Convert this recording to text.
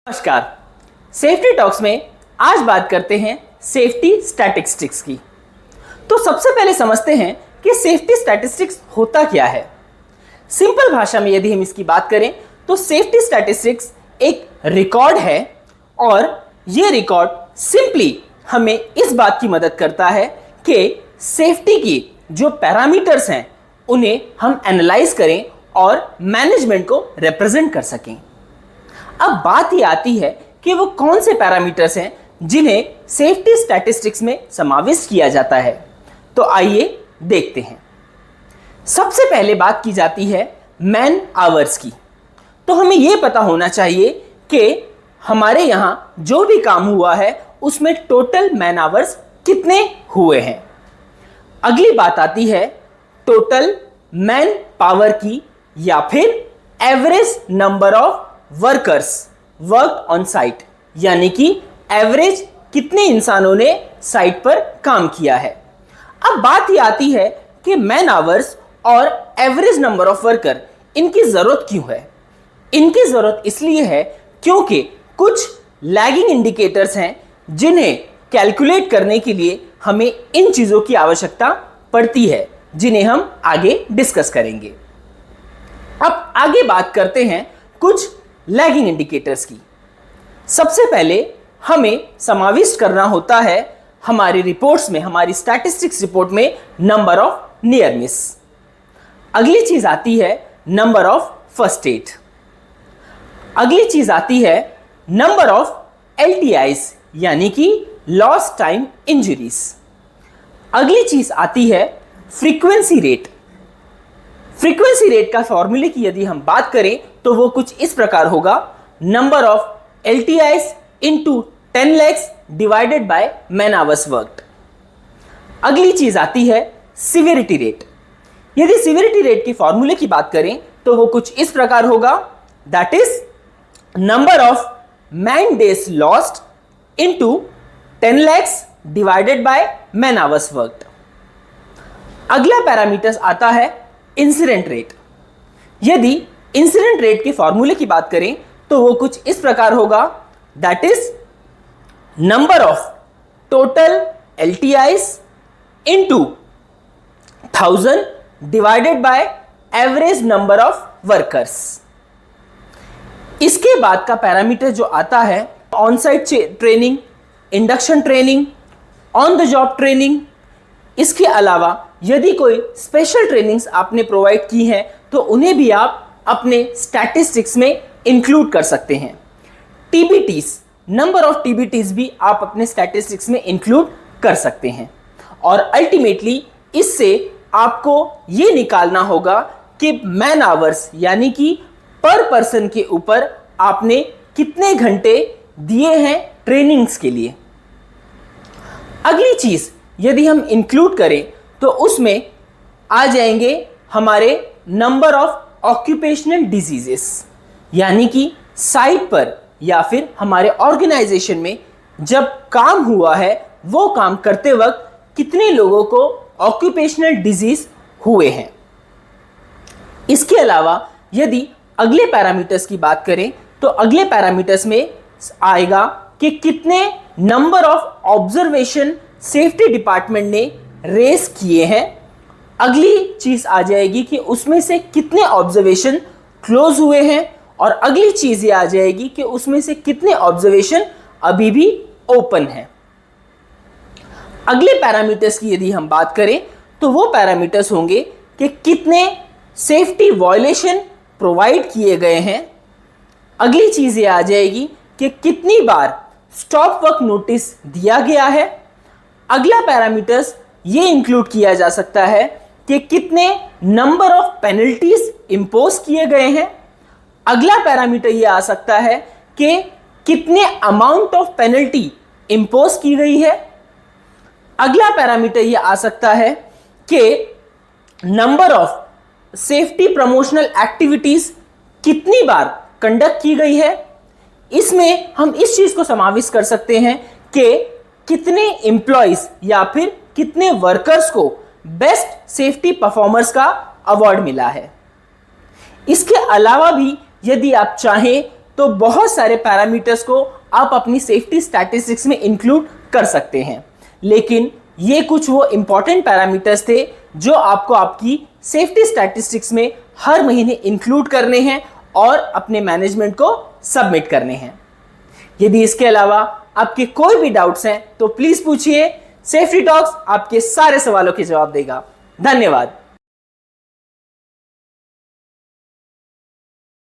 नमस्कार। Safety talks में आज बात करते हैं सेफ्टी स्टैटिस्टिक्स की। तो सबसे पहले समझते हैं कि सेफ्टी स्टैटिस्टिक्स होता क्या है। सिंपल भाषा में यदि हम इसकी बात करें तो सेफ्टी स्टैटिस्टिक्स एक रिकॉर्ड है और ये रिकॉर्ड सिंपली हमें इस बात की मदद करता है कि सेफ्टी की जो पैरामीटर्स हैं उन्हें हम एनालाइज करें और मैनेजमेंट को रिप्रेजेंट कर सकें। अब बात ये आती है कि वो कौन से पैरामीटर्स हैं जिन्हें सेफ्टी स्टैटिस्टिक्स में समाविष्ट किया जाता है। तो आइए देखते हैं। सबसे पहले बात की जाती है मैन आवर्स की। तो हमें यह पता होना चाहिए कि हमारे यहां जो भी काम हुआ है उसमें टोटल मैन आवर्स कितने हुए हैं। अगली बात आती है टोटल मैन पावर की या फिर average number of workers work on site, यानी कि एवरेज कितने इंसानों ने साइट पर काम किया है। अब बात यह आती है कि मैन आवर्स और एवरेज नंबर ऑफ वर्कर इनकी जरूरत क्यों है। इनकी जरूरत इसलिए है क्योंकि कुछ लैगिंग इंडिकेटर्स हैं जिन्हें कैलकुलेट करने के लिए हमें इन चीजों की आवश्यकता पड़ती है, जिन्हें हम आगे डिस्कस करेंगे। अब आगे बात करते हैं कुछ लैगिंग इंडिकेटर्स की। सबसे पहले हमें समाविष्ट करना होता है हमारी रिपोर्ट्स में, हमारी स्टैटिस्टिक्स रिपोर्ट में नंबर ऑफ नियर मिस। अगली चीज आती है नंबर ऑफ फर्स्ट एड। अगली चीज आती है नंबर ऑफ LTIs यानी कि लॉस्ट टाइम इंजरीज। अगली चीज आती है फ्रीक्वेंसी रेट। फ्रीक्वेंसी रेट का फॉर्मूले की यदि हम बात करें तो वो कुछ इस प्रकार होगा, number of LTIs into 10 lakhs divided by man hours worked. अगली चीज आती है सिवियरिटी रेट। यदि सिवियरिटी रेट की फॉर्मूले की बात करें तो वो कुछ इस प्रकार होगा, that is number of man days lost into 10 lakhs divided by man hours worked. अगला पैरामीटर आता है इंसिडेंट रेट। यदि इंसिडेंट रेट के फॉर्मूले की बात करें तो वो कुछ इस प्रकार होगा, that is number of total LTIs into 1000 divided by average number of workers. इसके बाद का पैरामीटर जो आता है on site training, induction training, on the job training. इसके अलावा यदि कोई स्पेशल ट्रेनिंग्स आपने प्रोवाइड की हैं तो उन्हें भी आप अपने स्टैटिस्टिक्स में इंक्लूड कर सकते हैं। TBTs, नंबर ऑफ TBTs भी आप अपने स्टैटिस्टिक्स में इंक्लूड कर सकते हैं। और अल्टीमेटली इससे आपको ये निकालना होगा कि मैन आवर्स यानी कि पर पर्सन के ऊपर आपने कितने घंटे दिए हैं ट्रेनिंग्स के लिए। अगली चीज यदि हम इंक्लूड करें तो उसमें आ जाएंगे हमारे नंबर ऑफ ऑक्यूपेशनल डिजीजेस, यानी कि साइट पर या फिर हमारे ऑर्गेनाइजेशन में जब काम हुआ है वो काम करते वक्त कितने लोगों को ऑक्यूपेशनल डिजीज हुए हैं। इसके अलावा यदि अगले पैरामीटर्स की बात करें तो अगले पैरामीटर्स में आएगा कि कितने number of observation safety department ने रेस किए हैं। अगली चीज आ जाएगी कि उसमें से कितने ऑब्जर्वेशन क्लोज हुए हैं और अगली चीज ये आ जाएगी कि उसमें से कितने ऑब्जर्वेशन अभी भी ओपन हैं। अगले पैरामीटर्स की यदि हम बात करें तो वो पैरामीटर्स होंगे कि कितने सेफ्टी वायलेशन प्रोवाइड किए गए हैं। अगली चीज ये आ जाएगी कि कितनी बार स्टॉप वर्क नोटिस दिया गया है। अगला पैरामीटर्स ये इंक्लूड किया जा सकता है कि कितने नंबर ऑफ पेनल्टीज इंपोज किए गए हैं। अगला पैरामीटर ये आ सकता है कि कितने अमाउंट ऑफ पेनल्टी इंपोज की गई है। अगला पैरामीटर ये आ सकता है कि number of safety promotional activities कितनी बार कंडक्ट की गई है। इसमें हम इस चीज को समाविष्ट कर सकते हैं कि कितने एम्प्लॉइज या फिर कितने वर्कर्स को बेस्ट सेफ्टी परफॉर्मर्स का अवार्ड मिला है। इसके अलावा भी यदि आप चाहें तो बहुत सारे पैरामीटर्स को आप अपनी सेफ्टी स्टैटिस्टिक्स में इंक्लूड कर सकते हैं, लेकिन ये कुछ वो इंपॉर्टेंट पैरामीटर्स थे जो आपको आपकी सेफ्टी स्टैटिस्टिक्स में हर महीने इंक्लूड करने हैं और अपने मैनेजमेंट को सबमिट करने हैं। यदि इसके अलावा आपके कोई भी डाउट्स हैं तो प्लीज पूछिए, सेफ्टी टॉक्स आपके सारे सवालों के जवाब देगा। धन्यवाद।